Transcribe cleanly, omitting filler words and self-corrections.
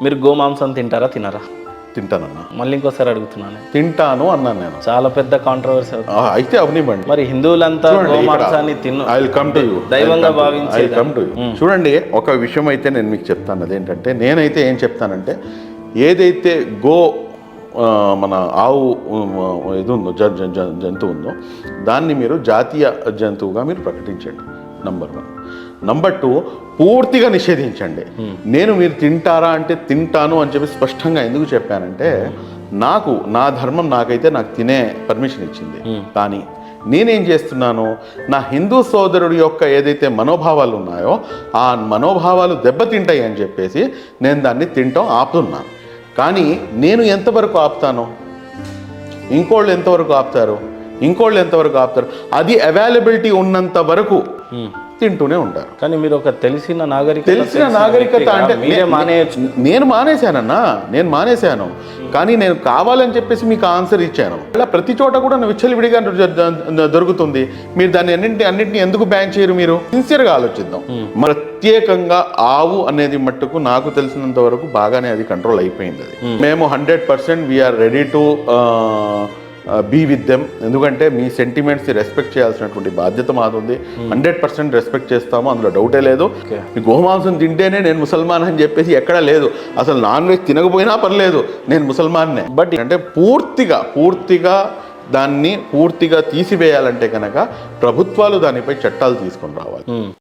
మీరు గోమాంసం తింటారా తినరా? తింటానన్నా. మళ్ళీ ఇంకోసారి అడుగుతున్నాను. తింటాను అన్నాను నేను. చాలా పెద్ద కాంట్రవర్సీ అవుతుంది. అయితే అవనివ్వండి. మరి హిందువులంతా గోమాంసాన్ని దైవంగా భావించే. చూడండి, ఒక విషయం అయితే నేను మీకు చెప్తాను. అదేంటంటే నేనైతే ఏం చెప్తానంటే, ఏదైతే మన ఆవు ఇది ఉందో జంతువు ఉందో దాన్ని మీరు జాతీయ జంతువుగా మీరు ప్రకటించండి. నంబర్ 1. నంబర్ 2, పూర్తిగా నిషేధించండి. నేను మీరు తింటారా అంటే తింటాను అని చెప్పి స్పష్టంగా ఎందుకు చెప్పానంటే, నా ధర్మం నాకు తినే పర్మిషన్ ఇచ్చింది. కానీ నేనేం చేస్తున్నాను, నా హిందూ సోదరుడి యొక్క ఏదైతే మనోభావాలు ఉన్నాయో ఆ మనోభావాలు దెబ్బతింటాయి అని చెప్పేసి నేను దాన్ని తింటాం ఆపుతున్నాను. కానీ నేను ఎంతవరకు ఆపుతాను, ఇంకోళ్ళు ఎంతవరకు ఆపుతారు, అది అవైలబిలిటీ ఉన్నంత వరకు తింటూనే ఉంటారు. కానీ మీరు ఒక తెలిసిన నాగరికత అంటే నేను మానేశాను. కానీ నేను కావాలని చెప్పేసి మీకు ఆన్సర్ ఇచ్చాను. అలా ప్రతి చోట కూడా విచ్చలవిడిగా దొరుకుతుంది. మీరు దాన్ని అన్నింటినీ ఎందుకు బ్యాన్ చేయరు? మీరు సిన్సియర్గా ఆలోచిద్దాం. ప్రత్యేకంగా ఆవు అనేది మట్టుకు నాకు తెలిసినంత వరకు బాగానే అది కంట్రోల్ అయిపోయింది. మేము 100% we are ready to be with them. ఎందుకంటే మీ సెంటిమెంట్స్ని రెస్పెక్ట్ చేయాల్సినటువంటి బాధ్యత మాది. 100% రెస్పెక్ట్ చేస్తాము, అందులో డౌటే లేదు. మీ గోమాంసం తింటేనే నేను ముసల్మాన్ అని చెప్పేసి ఎక్కడా లేదు. అసలు నాన్ వెజ్ తినకపోయినా పర్లేదు, నేను ముసల్మాన్నే. బట్ అంటే పూర్తిగా దాన్ని తీసివేయాలంటే కనుక ప్రభుత్వాలు దానిపై చట్టాలు తీసుకొని రావాలి.